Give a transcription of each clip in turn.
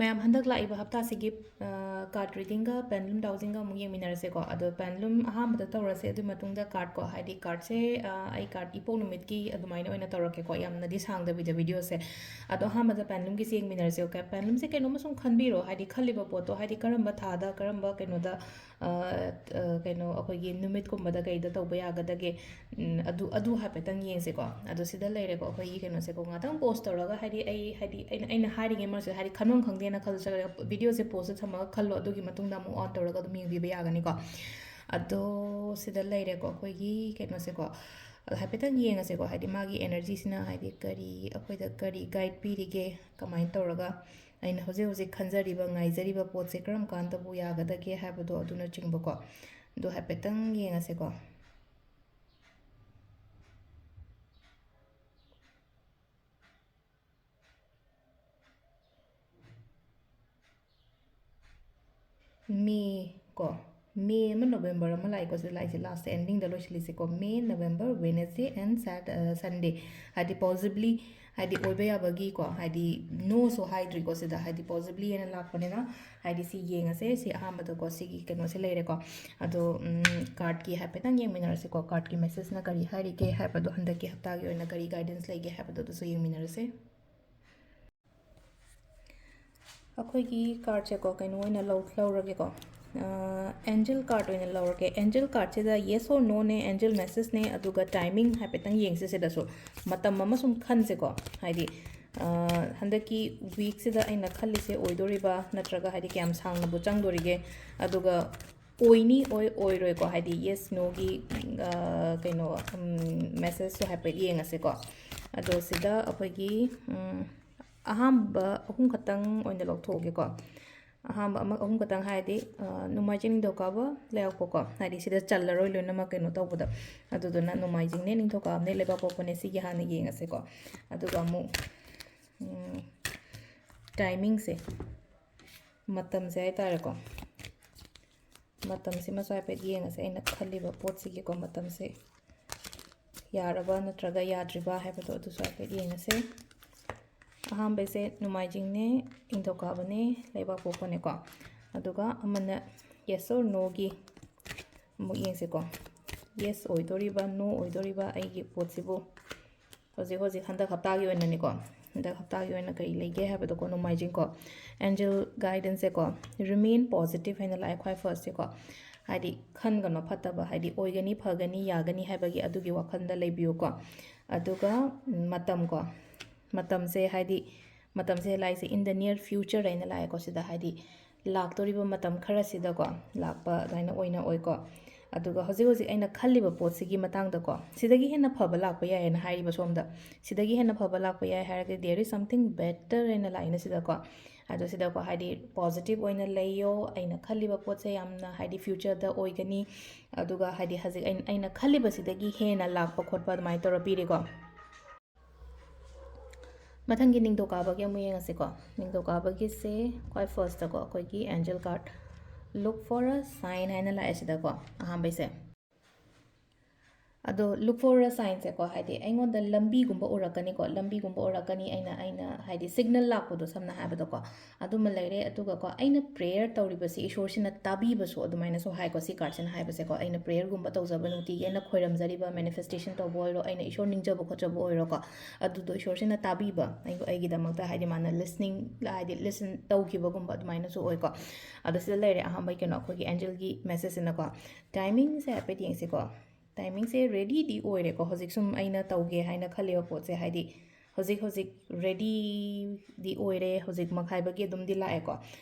ꯃꯌꯥꯝ ꯍꯟꯗꯛ ꯂꯥꯛꯏꯕ ꯍꯞꯇꯥꯁꯤꯒꯤ ꯀꯥꯔꯠ ꯔꯤꯗꯤꯡꯒ ꯄꯦꯟꯗꯨꯂꯝ ꯗꯥꯎꯖꯤꯡꯒ ꯑꯃꯨꯛ ꯌꯦꯡꯃꯤꯟꯅꯔꯁꯦꯀꯣ ꯑꯗꯣ ꯄꯦꯟꯗꯨꯂꯝ ꯑꯍꯥꯟꯕꯗ ꯇꯧꯔꯁꯦ ꯑꯗꯨꯒꯤ ꯃꯇꯨꯡꯗ ꯀꯥꯔꯠꯀꯣ ꯍꯥꯏꯗꯤ ꯀꯥꯔꯠꯁꯦ ꯑꯩ ꯀꯥꯔꯠ ꯏꯄꯣꯛ ꯅꯨꯃꯤꯠꯀꯤ ꯑꯗꯨꯃꯥꯏꯅ ꯑꯣꯏꯅ ꯇꯧꯔꯛꯀꯦꯀꯣ ꯌꯥꯝꯅꯗꯤ ꯁꯥꯡꯗꯕꯤꯗ ꯚꯤꯗꯤꯑꯣꯁꯦ ꯑꯗꯣ ꯑꯍꯥꯟꯕꯗ ꯄꯦꯟꯗꯨꯂꯝꯒꯤꯁꯦ ꯌꯦꯡꯃꯤꯟꯅꯔꯁꯦ ꯑꯣꯀꯦ ꯄꯦꯟꯗꯨꯂꯝꯁꯦ ꯀꯩꯅꯣꯝꯃ ꯁꯨꯝ ꯈꯟꯕꯤꯔꯣ ꯍꯥꯏꯗꯤ ꯈꯜꯂꯤꯕ ꯄꯣꯠꯇꯣ ꯍꯥꯏꯗꯤ ꯀꯔꯝꯕ ꯊꯥꯗ ꯀꯔꯝꯕ ꯀꯩꯅꯣꯗ ꯀꯩꯅꯣ ꯑꯩꯈꯣꯏꯒꯤ ꯅꯨꯃꯤꯠꯀꯨꯝꯕꯗ ꯀꯩꯗ ꯇꯧꯕ ꯌꯥꯒꯗꯒꯦ ꯑꯗꯨ ꯍꯥꯏꯐꯦꯠꯇꯪ ꯌꯦꯡꯁꯦꯀꯣ ꯑꯗꯣ ꯁꯤꯗ ꯂꯩꯔꯦꯀꯣ ꯑꯩꯈꯣꯏꯒꯤ ꯀꯩꯅꯣꯁꯦꯀꯣ ꯉꯥꯛꯇꯪ ꯄꯣꯁ ꯇꯧꯔꯒ ꯍꯥꯏꯗꯤ ꯑꯩꯅ ꯍꯥꯏꯔꯤꯉꯩ ꯃꯔꯛꯁꯦ ꯍꯥꯏꯗꯤ ꯈꯟꯐꯝ ꯈꯪꯗꯦꯅ ꯈꯜꯂꯁꯨ ꯚꯤꯗꯤꯑꯣꯁꯦ ꯄꯣꯁꯇ ꯊꯝꯃꯒ ꯈꯜꯂꯣ ꯑꯗꯨꯒꯤ ꯃꯇꯨꯡꯗ ꯑꯃꯨꯛ ꯑꯣꯟ ꯇꯧꯔꯒ ꯑꯗꯨꯝ ꯌꯦꯡꯕꯤꯕ ꯌꯥꯒꯅꯤꯀꯣ ꯑꯗꯣ ꯁꯤꯗ ꯂꯩꯔꯦꯀꯣ ꯑꯩꯈꯣꯏꯒꯤ ꯀꯩꯅꯣꯁꯦꯀꯣ ꯍꯥꯏꯐꯦꯠꯇꯪ ꯌꯦꯡꯉꯁꯦꯀꯣ ꯍꯥꯏꯗꯤ ꯃꯥꯒꯤ ꯑꯦꯅꯔꯖꯤꯁꯤꯅ ꯍꯥꯏꯗꯤ ꯀꯔꯤ ꯑꯩꯈꯣꯏꯗ ꯀꯔꯤ ꯒꯥꯏꯗ ꯄꯤꯔꯤꯒꯦ ꯀꯃꯥꯏꯅ ꯇꯧꯔꯒ ꯑꯩꯅ ꯍꯧꯖꯤꯛ ꯍꯧꯖꯤꯛ ꯈꯟꯖꯔꯤꯕ ꯉꯥꯏꯖꯔꯤꯕ ꯄꯣꯠꯁꯦ ꯀꯔꯝ ꯀꯥꯟꯗꯕꯨ ꯌꯥꯒꯗꯒꯦ ꯍꯥꯏꯕꯗꯣ ꯑꯗꯨꯅꯆꯤꯡꯕꯀꯣ ꯑꯗꯣ ꯍꯥꯏꯐꯦꯠꯇꯪ ꯌꯦꯡꯉꯁꯦꯀꯣ ꯃꯦ ꯀꯣ ꯃꯦ ꯑꯃ ꯅꯣꯕꯦꯝꯕꯔ ꯑꯃ ꯂꯥꯛꯏꯀꯣ ꯁꯤꯗ ꯂꯥꯛꯏꯁꯦ ꯂꯥꯁꯇ ꯑꯦꯟꯗꯤꯡꯗ ꯂꯣꯏꯁꯤꯜꯂꯤꯁꯦꯀꯣ ꯃꯦ ꯅꯣꯕꯦꯝꯕꯔ ꯋꯦꯅꯁꯗꯦ ꯑꯦꯟ ꯁꯟꯗꯦ ꯍꯥꯏꯗꯤ ꯄꯣꯖꯤꯕꯂꯤ ꯍꯥꯏꯗꯤ ꯑꯣꯏꯕ ꯌꯥꯕꯒꯤꯀꯣ ꯍꯥꯏꯗꯤ ꯅꯣꯁꯨ ꯍꯥꯏꯗ꯭ꯔꯤꯀꯣ ꯁꯤꯗ ꯍꯥꯏꯗꯤ ꯄꯣꯖꯤꯕꯂꯤ ꯍꯥꯏꯅ ꯂꯥꯛꯄꯅꯤꯅ ꯍꯥꯏꯗꯤ ꯁꯤ ꯌꯦꯡꯉꯁꯦ ꯁꯤ ꯑꯍꯥꯟꯕꯗꯀꯣ ꯁꯤꯒꯤ ꯀꯩꯅꯣꯁꯦ ꯂꯩꯔꯦꯀꯣ ꯑꯗꯣ ꯀꯥꯔꯠꯀꯤ ꯍꯥꯏꯐꯦꯠꯇꯪ ꯌꯦꯡꯃꯤꯟꯅꯔꯁꯦꯀꯣ ꯀꯥꯔꯠꯀꯤ ꯃꯦꯁꯦꯖꯅ ꯀꯔꯤ ꯍꯥꯏꯔꯤꯒꯦ ꯍꯥꯏꯕꯗꯣ ꯍꯟꯗꯛꯀꯤ ꯍꯞꯇꯥꯒꯤ ꯑꯣꯏꯅ ꯀꯔꯤ ꯒꯥꯏꯗꯦꯟꯁ ꯂꯩꯒꯦ ꯍꯥꯏꯕꯗꯣ ꯑꯗꯨꯁꯨ ꯌꯦꯡꯃꯤꯟꯅꯔꯁꯦ ꯑꯩꯈꯣꯏꯒꯤ ꯀꯥꯔꯠꯁꯦꯀꯣ ꯀꯩꯅꯣ ꯑꯣꯏꯅ ꯂꯧꯔꯒꯦꯀꯣ ꯑꯦꯟꯖꯦꯜ ꯀꯥꯔꯠ ꯑꯣꯏꯅ ꯂꯧꯔꯒꯦ angel ꯀꯥꯔꯠꯁꯤꯗ yes or Noney angel ꯃꯦꯁꯦꯖꯅꯦ ꯑꯗꯨꯒ ꯇꯥꯏꯃꯤꯡ ꯍꯥꯏꯐꯦꯠꯇꯪ ꯌꯦꯡꯁꯦ ꯁꯤꯗꯁꯨ ꯃꯇꯝ ꯑꯃ ꯁꯨꯝ ꯈꯟꯁꯦꯀꯣ ꯍꯥꯏꯗꯤ ꯍꯟꯗꯛꯀꯤ ꯋꯤꯛꯁꯤꯗ ꯑꯩꯅ ꯈꯜꯂꯤꯁꯦ ꯑꯣꯏꯗꯣꯔꯤꯕ ꯅꯠꯇ꯭ꯔꯒ ꯍꯥꯏꯗꯤ ꯀꯌꯥꯝ ꯁꯥꯡꯅꯕꯨ ꯆꯪꯗꯣꯔꯤꯒꯦ ꯑꯗꯨꯒ ꯑꯣꯏꯅꯤ ꯑꯣꯏꯔꯣꯏꯀꯣ ꯍꯥꯏꯗꯤ ꯌꯦꯁ ꯅꯣꯒꯤ ꯀꯩꯅꯣ ꯃꯦꯁꯦꯖꯁꯨ ꯍꯥꯏꯐꯦꯠ ꯌꯦꯡꯉꯁꯦꯀꯣ ꯑꯗꯣ ꯁꯤꯗ ꯑꯩꯈꯣꯏꯒꯤ ꯑꯍꯥꯟꯕ ꯑꯍꯨꯝ ꯈꯛꯇꯪ ꯑꯣꯏꯅ ꯂꯧꯊꯣꯛꯑꯒꯦꯀꯣ ꯑꯍꯥꯟꯕ ꯑꯍꯨꯝ ꯈꯛꯇꯪ ꯍꯥꯏꯔꯗꯤ ꯅꯣꯡꯃꯥꯏꯖꯤꯡ ꯅꯤꯡꯊꯧꯀꯥꯕ ꯂꯩꯕꯥꯛꯄꯣꯛꯄ ꯍꯥꯏꯗꯤ ꯁꯤꯗ ꯆꯜꯂꯔꯣꯏ ꯂꯣꯏꯅꯃꯛ ꯀꯩꯅꯣ ꯇꯧꯕꯗ ꯑꯗꯨꯗꯨꯅ ꯅꯣꯡꯃꯥꯏꯖꯤꯡꯅꯦ ꯅꯤꯡꯊꯧꯀꯥꯕꯅꯦ ꯂꯩꯕꯥꯛꯄꯣꯛꯄꯅꯦ ꯁꯤꯒꯤ ꯍꯥꯟꯅ ꯌꯦꯡꯉꯁꯦꯀꯣ ꯑꯗꯨꯒ ꯑꯃꯨꯛ ꯇꯥꯏꯃꯤꯡꯁꯦ ꯃꯇꯝꯁꯦ ꯍꯥꯏꯇꯥꯔꯦꯀꯣ ꯃꯇꯝꯁꯤꯃꯁꯨ ꯍꯥꯏꯐꯦꯠ ꯌꯦꯡꯉꯁꯦ ꯑꯩꯅ ꯈꯜꯂꯤꯕ ꯄꯣꯠꯁꯤꯒꯤꯀꯣ ꯃꯇꯝꯁꯦ ꯌꯥꯔꯕ ꯅꯠꯇ꯭ꯔꯒ ꯌꯥꯗ꯭ꯔꯤꯕ ꯍꯥꯏꯕꯗꯣ ꯑꯗꯨꯁꯨ ꯍꯥꯏꯐꯦꯠ ꯌꯦꯡꯉꯁꯦ ꯑꯍꯥꯟꯕꯁꯦ ꯅꯣꯡꯃꯥꯏꯖꯤꯡꯅꯦ ꯅꯤꯡꯊꯧꯀꯥꯕꯅꯦ ꯂꯩꯕꯥꯛꯄꯣꯛꯄꯅꯦꯀꯣ ꯑꯗꯨꯒ ꯑꯃꯅ ꯌꯦꯁ ꯑꯣꯔ ꯅꯣꯒꯤ ꯑꯃꯨꯛ ꯌꯦꯡꯁꯦꯀꯣ ꯌꯦꯁ ꯑꯣꯏꯗꯣꯔꯤꯕ ꯅꯣ ꯑꯣꯏꯗꯣꯔꯤꯕ ꯑꯩꯒꯤ ꯄꯣꯠꯁꯤꯕꯨ ꯍꯧꯖꯤꯛ ꯍꯟꯗꯛ ꯍꯞꯇꯥꯒꯤ ꯑꯣꯏꯅꯅꯤꯀꯣ ꯍꯟꯗꯛ ꯍꯞꯇꯥꯒꯤ ꯑꯣꯏꯅ ꯀꯔꯤ ꯂꯩꯒꯦ ꯍꯥꯏꯕꯗꯣꯀꯣ ꯅꯣꯡꯃꯥꯏꯖꯤꯡꯀꯣ ꯑꯦꯟꯖꯦꯜ ꯒꯥꯏꯗꯦꯟꯁꯁꯦꯀꯣ ꯔꯤꯃꯦꯟ ꯄꯣꯖꯤꯇꯤቭ ꯍꯥꯏꯅ ꯂꯥꯛꯑꯦ ꯈ꯭ꯋꯥꯏ ꯐꯥꯔꯁꯁꯦꯀꯣ ꯍꯥꯏꯗꯤ ꯈꯟꯒꯅꯣ ꯐꯠꯇꯕ ꯍꯥꯏꯗꯤ ꯑꯣꯏꯒꯅꯤ ꯐꯒꯅꯤ ꯌꯥꯒꯅꯤ ꯍꯥꯏꯕꯒꯤ ꯑꯗꯨꯒꯤ ꯋꯥꯈꯜꯗ ꯂꯩꯕꯤꯌꯨꯀꯣ ꯑꯗꯨꯒ ꯃꯇꯝꯀꯣ ꯃꯇꯝꯁꯦ ꯍꯥꯏꯗꯤ ꯃꯇꯝꯁꯦ ꯂꯥꯛꯏꯁꯦ ꯏꯟ ꯗ ꯅꯤꯌꯔ ꯐ꯭ꯌꯨꯆꯔ ꯍꯥꯏꯅ ꯂꯥꯛꯑꯦꯀꯣ ꯁꯤꯗ ꯍꯥꯏꯗꯤ ꯂꯥꯛꯇꯣꯔꯤꯕ ꯃꯇꯝ ꯈꯔꯁꯤꯗꯀꯣ ꯂꯥꯛꯄ ꯑꯗꯨꯃꯥꯏꯅ ꯑꯣꯏꯀꯣ ꯑꯗꯨꯒ ꯍꯧꯖꯤꯛ ꯑꯩꯅ ꯈꯜꯂꯤꯕ ꯄꯣꯠꯁꯤꯒꯤ ꯃꯇꯥꯡꯗꯀꯣ ꯁꯤꯗꯒꯤ ꯍꯦꯟꯅ ꯐꯕ ꯂꯥꯛꯄ ꯌꯥꯏꯌꯦꯅ ꯍꯥꯏꯔꯤꯕ ꯁꯣꯝꯗ ꯁꯤꯗꯒꯤ ꯍꯦꯟꯅ ꯐꯕ ꯂꯥꯛꯄ ꯌꯥꯏ ꯍꯥꯏꯔꯒꯗꯤ ꯗꯦꯌꯔ ꯏꯁ ꯁꯝꯊꯤꯡ ꯕꯦꯇꯔ ꯍꯥꯏꯅ ꯂꯥꯛꯏꯅ ꯁꯤꯗꯀꯣ ꯑꯗꯣ ꯁꯤꯗꯀꯣ ꯍꯥꯏꯗꯤ ꯄꯣꯖꯤꯇꯤꯚ ꯑꯣꯏꯅ ꯂꯩꯌꯣ ꯑꯩꯅ ꯈꯜꯂꯤꯕ ꯄꯣꯠꯁꯦ ꯌꯥꯝꯅ ꯍꯥꯏꯗꯤ ꯐ꯭ꯌꯨꯆꯔꯗ ꯑꯣꯏꯒꯅꯤ ꯑꯗꯨꯒ ꯍꯥꯏꯗꯤ ꯍꯧꯖꯤꯛ ꯑꯩꯅ ꯈꯜꯂꯤꯕꯁꯤꯗꯒꯤ ꯍꯦꯟꯅ ꯂꯥꯛꯄ ꯈꯣꯠꯄ ꯑꯗꯨꯃꯥꯏꯅ ꯇꯧꯔ ꯄꯤꯔꯤꯀꯣ ꯃꯊꯪꯒꯤ ꯅꯤꯡꯊꯧꯀꯥꯕꯒꯤ ꯑꯃꯨꯛ ꯌꯦꯡꯉꯁꯤꯀꯣ ꯅꯤꯡꯊꯧꯀꯥꯕꯒꯤꯁꯦ ꯈ꯭ꯋꯥꯏ ꯐꯥꯔꯁꯇꯀꯣ ꯑꯩꯈꯣꯏꯒꯤ ꯑꯦꯟꯖꯦꯜ ꯀꯥꯔꯠ ꯂꯨꯛ ꯐꯣꯔ ꯑ ꯁꯥꯏꯟ ꯍꯥꯏꯅ ꯂꯥꯛꯑꯦ ꯁꯤꯗꯀꯣ ꯑꯍꯥꯟꯕꯩꯁꯦ ꯑꯗꯣ ꯂꯨꯛ ꯐꯣꯔ ꯑ ꯁꯥꯏꯟꯁꯦꯀꯣ ꯍꯥꯏꯗꯤ ꯑꯩꯉꯣꯟꯗ ꯂꯝꯕꯤꯒꯨꯝꯕ ꯎꯔꯛꯀꯅꯤꯀꯣ ꯂꯝꯕꯤꯒꯨꯝꯕ ꯎꯔꯛꯀꯅꯤ ꯑꯩꯅ ꯍꯥꯏꯗꯤ ꯁꯤꯒꯅꯦꯜ ꯂꯥꯛꯄꯗꯣ ꯁꯝꯅ ꯍꯥꯏꯕꯗꯀꯣ ꯑꯗꯨꯃ ꯂꯩꯔꯦ ꯑꯗꯨꯒꯀꯣ ꯑꯩꯅ ꯄ꯭ꯔꯦꯌꯔ ꯇꯧꯔꯤꯕꯁꯤ ꯏꯁꯣꯔꯁꯤꯅ ꯇꯥꯕꯤꯕꯁꯨ ꯑꯗꯨꯃꯥꯏꯅꯁꯨ ꯍꯥꯏꯀꯣ ꯁꯤ ꯀꯥꯔꯠꯁꯤꯅ ꯍꯥꯏꯕꯁꯦꯀꯣ ꯑꯩꯅ ꯄ꯭ꯔꯦꯌꯔꯒꯨꯝꯕ ꯇꯧꯖꯕ ꯅꯨꯡꯇꯤꯒꯤ ꯑꯩꯅ ꯈꯣꯏꯔꯝꯖꯔꯤꯕ ꯃꯦꯅꯤꯐꯦꯁꯇꯦꯁꯟ ꯇꯧꯕ ꯑꯣꯏꯔꯣ ꯑꯩꯅ ꯏꯁꯣꯔ ꯅꯤꯡꯖꯕ ꯈꯣꯠꯆꯕ ꯑꯣꯏꯔꯣꯀꯣ ꯑꯗꯨꯗꯣ ꯏꯁꯣꯔꯁꯤꯅ ꯇꯥꯕꯤꯕ ꯑꯩꯒꯤꯗꯃꯛꯇ ꯍꯥꯏꯗꯤ ꯃꯥꯅ ꯂꯤꯁꯅꯤꯡ ꯍꯥꯏꯗꯤ ꯂꯤꯁꯟ ꯇꯧꯈꯤꯕꯒꯨꯝꯕ ꯑꯗꯨꯃꯥꯏꯅꯁꯨ ꯑꯣꯏꯀꯣ ꯑꯗꯣ ꯁꯤꯗ ꯂꯩꯔꯦ ꯑꯍꯥꯟꯕꯩ ꯀꯩꯅꯣ ꯑꯩꯈꯣꯏꯒꯤ ꯑꯦꯟꯖꯦꯜꯒꯤ ꯃꯦꯁꯦꯖꯁꯤꯅꯀꯣ ꯇꯥꯏꯃꯤꯡꯁꯦ ꯍꯥꯏꯐꯦꯠ ꯌꯦꯡꯁꯤꯀꯣ ꯇꯥꯏꯃꯤꯡꯁꯦ ꯔꯦꯗꯤꯗꯤ ꯑꯣꯏꯔꯦꯀꯣ ꯍꯧꯖꯤꯛ ꯁꯨꯝ ꯑꯩꯅ ꯇꯧꯒꯦ ꯍꯥꯏꯅ ꯈꯜꯂꯤꯕ ꯄꯣꯠꯁꯦ ꯍꯥꯏꯗꯤ ꯍꯧꯖꯤꯛ ꯔꯦꯗꯤꯗꯤ ꯑꯣꯏꯔꯦ ꯍꯧꯖꯤꯛꯃꯛ ꯍꯥꯏꯕꯒꯤ ꯑꯗꯨꯝꯗꯤ ꯂꯥꯛꯑꯦꯀꯣ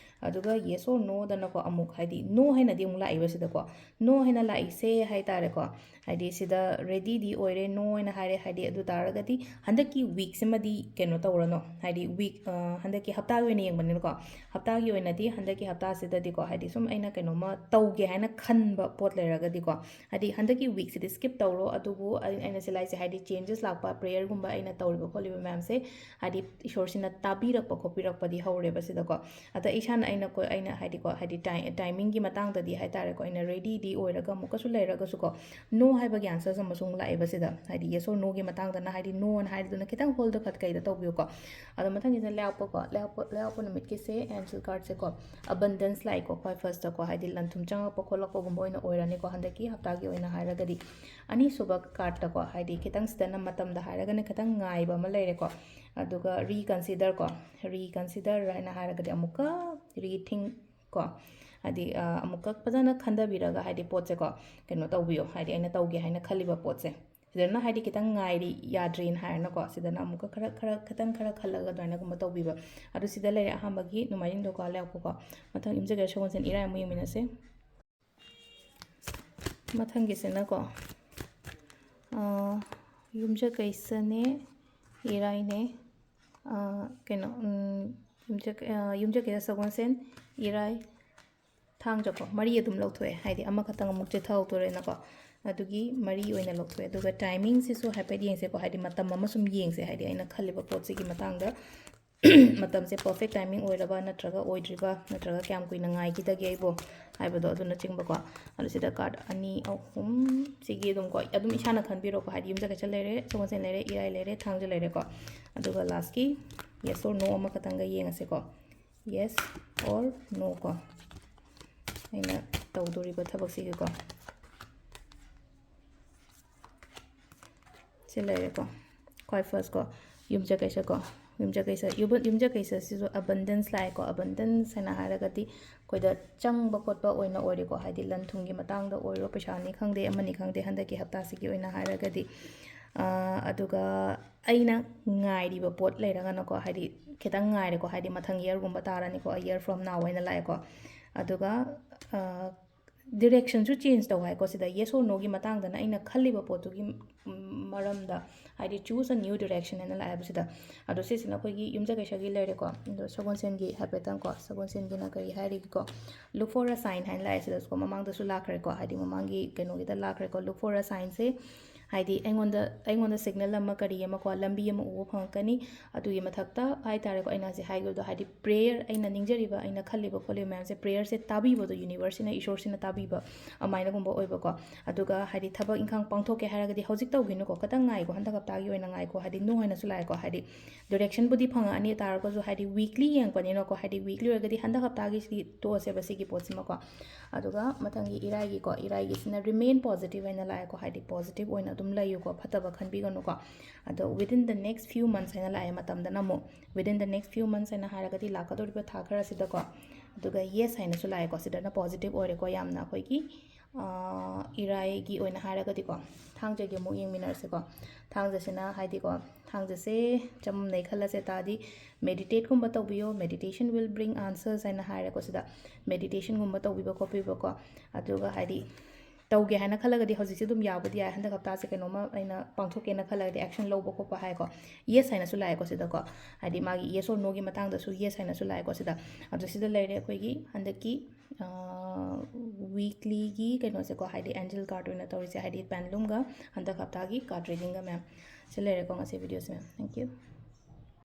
ꯑꯗꯨꯒ ꯌꯦꯁ ꯑꯣꯔ ꯅꯣꯗꯅꯀꯣ ꯑꯃꯨꯛ ꯍꯥꯏꯗꯤ ꯅꯣ ꯍꯥꯏꯅꯗꯤ ꯑꯃꯨꯛ ꯂꯥꯛꯏꯕ ꯁꯤꯗꯀꯣ ꯅꯣ ꯍꯥꯏꯅ ꯂꯥꯛꯏꯁꯦ ꯍꯥꯏꯇꯥꯔꯦꯀꯣ ꯍꯥꯏꯗꯤ ꯁꯤꯗ ꯔꯦꯗꯤꯗꯤ ꯑꯣꯏꯔꯦ ꯅꯣ ꯍꯥꯏꯅ ꯍꯥꯏꯔꯦ ꯍꯥꯏꯗꯤ ꯑꯗꯨ ꯇꯥꯔꯒꯗꯤ ꯍꯟꯗꯛꯀꯤ ꯋꯤꯛꯁꯤꯃꯗꯤ ꯀꯩꯅꯣ ꯇꯧꯔꯅꯣ ꯍꯥꯏꯗꯤ ꯍꯟꯗꯛꯀꯤ ꯍꯞꯇꯥꯒꯤ ꯑꯣꯏꯅ ꯌꯦꯡꯕꯅꯤꯅꯀꯣ ꯍꯞꯇꯥꯒꯤ ꯑꯣꯏꯅꯗꯤ ꯍꯟꯗꯛꯀꯤ ꯍꯞꯇꯥꯁꯤꯗꯗꯤꯀꯣ ꯍꯥꯏꯗꯤ ꯁꯨꯝ ꯑꯩꯅ ꯀꯩꯅꯣꯝꯃ ꯇꯧꯒꯦ ꯍꯥꯏꯅ ꯈꯟꯕ ꯄꯣꯠ ꯂꯩꯔꯒꯗꯤꯀꯣ ꯍꯥꯏꯗꯤ ꯍꯟꯗꯛꯀꯤ ꯋꯤꯛꯁꯤꯗꯤ ꯁ꯭ꯀꯤꯞ ꯇꯧꯔꯣ ꯑꯗꯨꯕꯨ ꯑꯩꯅ ꯁꯤꯂꯥꯏꯁꯦ ꯍꯥꯏꯗꯤ ꯆꯦꯟꯖꯦꯁ ꯂꯥꯛꯄ ꯄ꯭ꯔꯦꯌꯔꯒꯨꯝꯕ ꯑꯩꯅ ꯇꯧꯔꯤꯕ ꯈꯣꯠꯂꯤꯕ ꯃꯌꯥꯝꯁꯦ ꯍꯥꯏꯗꯤ ꯏꯁꯣꯔꯁꯤꯅ ꯇꯥꯕꯤꯔꯛꯄ ꯈꯣꯠꯄꯤꯔꯛꯄꯗꯤ ꯍꯧꯔꯦꯕ ꯁꯤꯗꯀꯣ ꯑꯗ ꯑꯩꯅ ꯍꯥꯏꯗꯤꯀꯣ ꯇꯥꯏꯃꯤꯡꯒꯤ ꯃꯇꯥꯡꯗꯗꯤ ꯍꯥꯏꯇꯥꯔꯦꯀꯣ ꯑꯩꯅ ꯔꯦꯗꯤꯗꯤ ꯑꯣꯏꯔꯒ ꯑꯃꯨꯛꯀꯁꯨ ꯂꯩꯔꯒꯁꯨꯀꯣ ꯅꯣ ꯍꯥꯏꯕꯒꯤ ꯑꯟꯁꯔꯁ ꯑꯃꯁꯨ ꯂꯥꯛꯑꯦꯕ ꯁꯤꯗ ꯍꯥꯏꯗꯤ ꯌꯦꯁ ꯑꯣꯔ ꯅꯣꯒꯤ ꯃꯇꯥꯡꯗꯅ ꯍꯥꯏꯗꯤ ꯅꯣꯅ ꯍꯥꯏꯔꯤꯗꯨꯅ ꯈꯤꯇꯪ ꯍꯣꯜꯗ ꯀꯩꯗ ꯇꯧꯕꯤꯌꯨꯀꯣ ꯑꯗꯣ ꯃꯊꯪꯒꯤꯁꯤꯅ ꯂꯩꯍꯥꯎꯄ ꯅꯨꯃꯤꯠꯀꯤꯁꯦ ꯑꯦꯟꯖꯦꯜ ꯀꯥꯔꯗꯁꯦꯀꯣ ꯑꯕꯟꯗꯦꯟꯁ ꯂꯥꯛꯏꯀꯣ ꯈ꯭ꯋꯥꯏ ꯐꯥꯔꯁꯇꯀꯣ ꯍꯥꯏꯗꯤ ꯂꯟꯊꯨꯝ ꯆꯪꯉꯛꯄ ꯈꯣꯠꯂꯛꯄꯒꯨꯝꯕ ꯑꯣꯏꯅ ꯑꯣꯏꯔꯅꯤꯀꯣ ꯍꯟꯗꯛꯀꯤ ꯍꯞꯇꯥꯒꯤ ꯑꯣꯏꯅ ꯍꯥꯏꯔꯒꯗꯤ ꯑꯅꯤꯁꯨꯕ ꯀꯥꯔꯗꯇꯀꯣ ꯍꯥꯏꯗꯤ ꯈꯤꯇꯪ ꯁꯤꯗꯅ ꯃꯇꯝꯗ ꯍꯥꯏꯔꯒꯅ ꯈꯤꯇꯪ ꯉꯥꯏꯕ ꯑꯃ ꯂꯩꯔꯦꯀꯣ ꯑꯗꯨꯒ ꯔꯤꯀꯟꯁꯤꯗꯔ ꯍꯥꯏꯅ ꯍꯥꯏꯔꯒꯗꯤ ꯑꯃꯨꯛꯀ ꯔꯤꯊꯤꯡ ꯀꯣ ꯍꯥꯏꯗꯤ ꯑꯃꯨꯛꯀ ꯐꯖꯅ ꯈꯟꯊꯕꯤꯔꯒ ꯍꯥꯏꯗꯤ ꯄꯣꯠꯁꯦꯀꯣ ꯀꯩꯅꯣ ꯇꯧꯕꯤꯌꯣ ꯍꯥꯏꯗꯤ ꯑꯩꯅ ꯇꯧꯒꯦ ꯍꯥꯏꯅ ꯈꯜꯂꯤꯕ ꯄꯣꯠꯁꯦ ꯁꯤꯗꯅ ꯍꯥꯏꯗꯤ ꯈꯤꯇꯪ ꯉꯥꯏꯔꯤ ꯌꯥꯗ꯭ꯔꯤꯅ ꯍꯥꯏꯔꯅꯀꯣ ꯁꯤꯗꯅ ꯑꯃꯨꯛꯀ ꯈꯤꯇꯪ ꯈꯜꯂꯒ ꯑꯗꯨꯃꯥꯏꯅꯒꯨꯝꯕ ꯇꯧꯕꯤꯕ ꯑꯗꯨ ꯁꯤꯗ ꯂꯩꯔꯦ ꯑꯍꯥꯟꯕꯒꯤ ꯅꯣꯡꯃꯥꯏꯖꯤꯡ ꯅꯤꯡꯊꯧꯀꯥꯕ ꯂꯩꯍꯥꯎꯄꯀꯣ ꯃꯊꯪ ꯌꯨꯝꯖꯀꯩꯁ ꯁꯒꯣꯜꯁꯦꯟ ꯏꯔꯥꯏ ꯑꯃꯨꯛ ꯌꯦꯡꯃꯤꯟꯅꯁꯦ ꯃꯊꯪꯒꯤꯁꯤꯅꯀꯣ ꯌꯨꯝꯖꯀꯩꯁꯅꯦ ꯏꯔꯥꯏꯅꯦ ꯀꯩꯅꯣ ꯌꯨꯝꯖꯀꯩꯁ ꯁꯒꯣꯜꯁꯦꯟ ꯏꯔꯥꯏ ꯊꯥꯡꯖꯀꯣ ꯃꯔꯤ ꯑꯗꯨꯝ ꯂꯧꯊꯣꯛꯑꯦ ꯍꯥꯏꯗꯤ ꯑꯃꯈꯛꯇꯪ ꯑꯃꯨꯛ ꯆꯤꯊꯍꯧꯗꯣꯔꯦꯅꯀꯣ ꯑꯗꯨꯒꯤ ꯃꯔꯤ ꯑꯣꯏꯅ ꯂꯧꯊꯣꯛꯑꯦ ꯑꯗꯨꯒ ꯇꯥꯏꯃꯤꯡꯁꯤꯁꯨ ꯍꯥꯏꯐꯦꯠ ꯌꯦꯡꯁꯦꯀꯣ ꯍꯥꯏꯗꯤ ꯃꯇꯝ ꯑꯃ ꯁꯨꯝ ꯌꯦꯡꯁꯦ ꯍꯥꯏꯗꯤ ꯑꯩꯅ ꯈꯜꯂꯤꯕ ꯄꯣꯠꯁꯤꯒꯤ ꯃꯇꯥꯡꯗ ꯃꯇꯝꯁꯦ ꯄꯔꯐꯦꯛ ꯇꯥꯏꯃꯤꯡ ꯑꯣꯏꯔꯕ ꯅꯠꯇ꯭ꯔꯒ ꯑꯣꯏꯗ꯭ꯔꯤꯕ ꯅꯠꯇ꯭ꯔꯒ ꯀꯌꯥꯝ ꯀꯨꯏꯅ ꯉꯥꯏꯈꯤꯗꯒꯦ ꯑꯩꯕꯨ ꯍꯥꯏꯕꯗꯣ ꯑꯗꯨꯅꯆꯤꯡꯕꯀꯣ ꯑꯗꯨ ꯁꯤꯗ ꯀꯥꯔꯗ 2 3 ꯁꯤꯒꯤ ꯑꯗꯨꯝ ꯏꯁꯥꯅ ꯈꯟꯕꯤꯔꯣꯀꯣ ꯍꯥꯏꯗꯤ ꯌꯨꯝꯖꯀꯩꯁ ꯂꯩꯔꯦ ꯁꯒꯣꯜꯁꯦꯟ ꯂꯩꯔꯦ ꯏꯔꯥꯏ ꯂꯩꯔꯦ ꯊꯥꯡꯖ ꯂꯩꯔꯦꯀꯣ ꯑꯗꯨꯒ ꯂꯥꯁꯀꯤ ꯌꯦꯁ ꯑꯣꯔ ꯅꯣ ꯑꯃꯈꯛꯇꯪꯒ ꯌꯦꯡꯉꯁꯦꯀꯣ ꯌꯦꯁ ꯑꯣꯔ ꯅꯣ ꯀꯣ ꯑꯩꯅ ꯇꯧꯗꯣꯔꯤꯕ ꯊꯕꯛꯁꯤꯒꯤꯀꯣ ꯁꯤ ꯂꯩꯔꯦꯀꯣ ꯈ꯭ꯋꯥꯏ ꯐꯥꯔꯁ ꯀꯣ ꯌꯨꯝꯖꯀꯩꯁꯁꯤꯁꯨ ꯑꯕꯟꯗꯦꯟꯁ ꯂꯥꯛꯑꯦꯀꯣ ꯑꯕꯟꯗꯦꯟꯁ ꯍꯥꯏꯅ ꯍꯥꯏꯔꯒꯗꯤ ꯑꯩꯈꯣꯏꯗ ꯆꯪꯕ ꯈꯣꯠꯄ ꯑꯣꯏꯅ ꯑꯣꯏꯔꯦꯀꯣ ꯍꯥꯏꯗꯤ ꯂꯟ ꯊꯨꯝꯒꯤ ꯃꯇꯥꯡꯗ ꯑꯣꯏꯔꯣ ꯄꯩꯁꯥꯅꯤ ꯈꯪꯗꯦ ꯑꯃꯅꯤ ꯈꯪꯗꯦ ꯍꯟꯗꯛꯀꯤ ꯍꯞꯇꯥꯁꯤꯒꯤ ꯑꯣꯏꯅ ꯍꯥꯏꯔꯒꯗꯤ ꯑꯗꯨꯒ ꯑꯩꯅ ꯉꯥꯏꯔꯤꯕ ꯄꯣꯠ ꯂꯩꯔꯒꯅꯀꯣ ꯍꯥꯏꯗꯤ ꯈꯤꯇꯪ ꯉꯥꯏꯔꯦꯀꯣ ꯍꯥꯏꯗꯤ ꯃꯊꯪ ꯏꯌꯔꯒꯨꯝꯕ ꯇꯥꯔꯅꯤꯀꯣ ꯏꯌꯔ ꯐ꯭ꯔꯣꯝ ꯅꯥꯎ ꯍꯥꯏꯅ ꯂꯥꯛꯑꯦꯀꯣ ꯑꯗꯨꯒ ꯗꯤꯔꯦꯛꯁꯟꯁꯨ ꯆꯦꯟꯖ ꯇꯧ ꯍꯥꯏꯀꯣ ꯁꯤꯗ ꯌꯦꯁ ꯑꯣꯔ ꯅꯣꯒꯤ ꯃꯇꯥꯡꯗꯅ ꯑꯩꯅ ꯈꯜꯂꯤꯕ ꯄꯣꯠꯇꯨꯒꯤ ꯃꯔꯝꯗ ꯍꯥꯏꯗꯤ ꯆꯨꯁ ꯑ ꯅ꯭ꯌꯨ ꯗꯤꯔꯦꯛꯁꯟ ꯍꯥꯏꯅ ꯂꯥꯛꯑꯦꯕ ꯁꯤꯗ ꯑꯗꯣ ꯁꯤꯁꯤꯅ ꯑꯩꯈꯣꯏꯒꯤ ꯌꯨꯝꯖꯀꯩꯁꯒꯤ ꯂꯩꯔꯦꯀꯣ ꯑꯗꯣ ꯁꯒꯣꯜꯁꯦꯟꯒꯤ ꯍꯥꯏꯐꯦꯠꯇꯪꯀꯣ ꯁꯒꯣꯜꯁꯦꯟꯒꯤꯅ ꯀꯔꯤ ꯍꯥꯏꯔꯤꯒꯦꯀꯣ ꯂꯨꯛ ꯐꯣꯔ ꯑ ꯁꯥꯏꯟ ꯍꯥꯏꯅ ꯂꯥꯛꯑꯦ ꯁꯤꯗꯁꯨꯀꯣ ꯃꯃꯥꯡꯗꯁꯨ ꯂꯥꯛꯈ꯭ꯔꯦꯀꯣ ꯍꯥꯏꯗꯤ ꯃꯃꯥꯡꯒꯤ ꯀꯩꯅꯣꯒꯤꯗ ꯂꯥꯛꯈ꯭ꯔꯦꯀꯣ ꯂꯨꯛ ꯐꯣꯔ ꯑ ꯁꯥꯏꯟꯁꯦ ꯍꯥꯏꯗꯤ ꯑꯩꯉꯣꯟꯗ ꯁꯤꯒꯅꯦꯜ ꯑꯃ ꯀꯔꯤ ꯑꯃꯀꯣ ꯂꯝꯕꯤ ꯑꯃ ꯎꯕ ꯐꯪꯉꯛꯀꯅꯤ ꯑꯗꯨꯒꯤ ꯃꯊꯛꯇ ꯍꯥꯏꯇꯥꯔꯦꯀꯣ ꯑꯩꯅ ꯍꯧꯖꯤꯛ ꯍꯥꯏꯈꯤꯕꯗꯣ ꯍꯥꯏꯗꯤ ꯄ꯭ꯔꯦꯌꯔ ꯑꯩꯅ ꯅꯤꯡꯖꯔꯤꯕ ꯑꯩꯅ ꯈꯜꯂꯤꯕ ꯈꯣꯠꯂꯤꯕ ꯃꯌꯥꯝꯁꯦ ꯄ꯭ꯔꯦꯌꯔꯁꯦ ꯇꯥꯕꯤꯕꯗꯣ ꯌꯨꯅꯤꯚꯔꯁꯁꯤꯅ ꯏꯁꯣꯔꯁꯤꯅ ꯇꯥꯕꯤꯕ ꯑꯗꯨꯃꯥꯏꯅꯒꯨꯝꯕ ꯑꯣꯏꯕꯀꯣ ꯑꯗꯨꯒ ꯍꯥꯏꯗꯤ ꯊꯕꯛ ꯏꯪꯈꯥꯡ ꯄꯥꯡꯊꯣꯛꯀꯦ ꯍꯥꯏꯔꯒꯗꯤ ꯍꯧꯖꯤꯛ ꯇꯧꯈꯤꯅꯨꯀꯣ ꯈꯤꯇꯪ ꯉꯥꯏꯀꯣ ꯍꯟꯗꯛ ꯍꯞꯇꯥꯒꯤ ꯑꯣꯏꯅ ꯉꯥꯏꯀꯣ ꯍꯥꯏꯗꯤ ꯅꯣ ꯍꯥꯏꯅꯁꯨ ꯂꯥꯛꯑꯦꯀꯣ ꯍꯥꯏꯗꯤ ꯗꯤꯔꯦꯛꯁꯟꯕꯨꯗꯤ ꯐꯪꯉꯛꯑꯅꯤ ꯇꯥꯔꯒꯁꯨ ꯍꯥꯏꯗꯤ ꯋꯤꯛꯂꯤ ꯌꯦꯡꯉꯛꯄꯅꯤꯅꯀꯣ ꯍꯥꯏꯗꯤ ꯋꯤꯛꯂꯤ ꯑꯣꯏꯔꯒꯗꯤ ꯍꯟꯗꯛ ꯍꯞꯇꯥꯒꯤꯁꯤꯗꯤ ꯇꯣꯛꯑꯁꯦꯕ ꯁꯤꯒꯤ ꯄꯣꯠꯁꯤꯃꯀꯣ ꯑꯗꯨꯒ ꯃꯊꯪꯒꯤ ꯏꯔꯥꯏꯒꯤꯁꯤꯅ ꯔꯤꯃꯦꯟ ꯄꯣꯖꯤꯇꯤቭ ꯍꯥꯏꯅ ꯂꯥꯛꯑꯦꯀꯣ ꯍꯥꯏꯗꯤ ꯄꯣꯖꯤꯇꯤቭ ꯑꯣꯏꯅ ꯑꯗꯨꯝ ꯂꯩꯌꯨꯀꯣ ꯐꯠꯇꯕ ꯈꯟꯕꯤꯒꯅꯨꯀꯣ ꯑꯗꯣ ꯋꯤꯗꯤꯟ ꯗ ꯅꯦꯛꯁ ꯐ꯭ꯌꯨ ꯃꯟꯊꯁ ꯍꯥꯏꯅ ꯂꯥꯛꯑꯦ ꯃꯇꯝꯗꯅ ꯑꯃꯨꯛ ꯋꯤꯗꯤꯟ ꯗ ꯅꯦꯛꯁ ꯐ꯭ꯌꯨ ꯃꯟꯊꯁ ꯍꯥꯏꯅ ꯍꯥꯏꯔꯒꯗꯤ ꯂꯥꯛꯀꯗꯧꯔꯤꯕ ꯊꯥ ꯈꯔꯁꯤꯗꯀꯣ ꯑꯗꯨꯒ ꯌꯦꯁ ꯍꯥꯏꯅꯁꯨ ꯂꯥꯛꯑꯦꯀꯣ ꯁꯤꯗꯅ ꯄꯣꯖꯤꯇꯤቭ ꯑꯣꯏꯔꯦꯀꯣ ꯌꯥꯝꯅ ꯑꯩꯈꯣꯏꯒꯤ ꯏꯔꯥꯏꯒꯤ ꯑꯣꯏꯅ ꯍꯥꯏꯔꯒꯗꯤꯀꯣ ꯊꯥꯡꯖꯒꯤ ꯑꯃꯨꯛ ꯌꯦꯡꯃꯤꯟꯅꯔꯁꯦꯀꯣ ꯊꯥꯡꯖꯁꯤꯅ ꯍꯥꯏꯗꯤꯀꯣ ꯊꯥꯡꯖꯁꯦ ꯆꯝꯅꯩ ꯈꯜꯂꯁꯦ ꯇꯥꯔꯗꯤ ꯃꯦꯗꯤꯇꯦꯠꯀꯨꯝꯕ ꯇꯧꯕꯤꯌꯣ ꯃꯦꯗꯤꯇꯦꯁꯟ ꯋꯤꯜ ꯕ꯭ꯔꯤꯡ ꯑꯟꯁꯔꯁ ꯍꯥꯏꯅ ꯍꯥꯏꯔꯦꯀꯣ ꯁꯤꯗ ꯃꯦꯗꯤꯇꯦꯁꯟꯒꯨꯝꯕ ꯇꯧꯕꯤꯕ ꯈꯣꯠꯄꯤꯕꯀꯣ ꯑꯗꯨꯒ ꯍꯥꯏꯗꯤ ꯇꯧꯒꯦ ꯍꯥꯏꯅ ꯈꯜꯂꯒꯗꯤ ꯍꯧꯖꯤꯛꯁꯦ ꯑꯗꯨꯝ ꯌꯥꯕꯨꯗꯤ ꯌꯥꯏ ꯍꯟꯗꯛ ꯍꯞꯇꯥꯁꯦ ꯀꯩꯅꯣꯝꯃ ꯑꯩꯅ ꯄꯥꯡꯊꯣꯛꯀꯦꯅ ꯈꯜꯂꯒꯗꯤ ꯑꯦꯛꯁꯟ ꯂꯧꯕ ꯈꯣꯠꯄ ꯍꯥꯏꯀꯣ ꯌꯦꯁ ꯍꯥꯏꯅꯁꯨ ꯂꯥꯛꯑꯦꯀꯣ ꯁꯤꯗꯀꯣ ꯍꯥꯏꯗꯤ ꯃꯥꯒꯤ ꯌꯦꯁ ꯑꯣꯔ ꯅꯣꯒꯤ ꯃꯇꯥꯡꯗꯁꯨ ꯌꯦꯁ ꯍꯥꯏꯅꯁꯨ ꯂꯥꯛꯑꯦꯀꯣ ꯁꯤꯗ ꯑꯗꯣ ꯁꯤꯗ ꯂꯩꯔꯦ ꯑꯩꯈꯣꯏꯒꯤ ꯍꯟꯗꯛꯀꯤ ꯋꯤꯛꯂꯤꯒꯤ ꯀꯩꯅꯣꯁꯦꯀꯣ ꯍꯥꯏꯗꯤ ꯑꯦꯟꯖꯦꯜ ꯀꯥꯔꯗ ꯑꯣꯏꯅ ꯇꯧꯔꯤꯁꯦ ꯍꯥꯏꯗꯤ ꯄꯦꯟꯗꯂꯨꯝꯒ ꯍꯟꯗꯛ ꯍꯞꯇꯥꯒꯤ ꯀꯥꯔꯗ ꯔꯤꯗꯤꯡꯒ ꯃꯌꯥꯝ ꯁꯤ ꯂꯩꯔꯦꯀꯣ ꯉꯁꯤ ꯚꯤꯗꯤꯑꯣꯁꯦ ꯃꯌꯥꯝ ꯊꯦꯡꯛ ꯌꯨ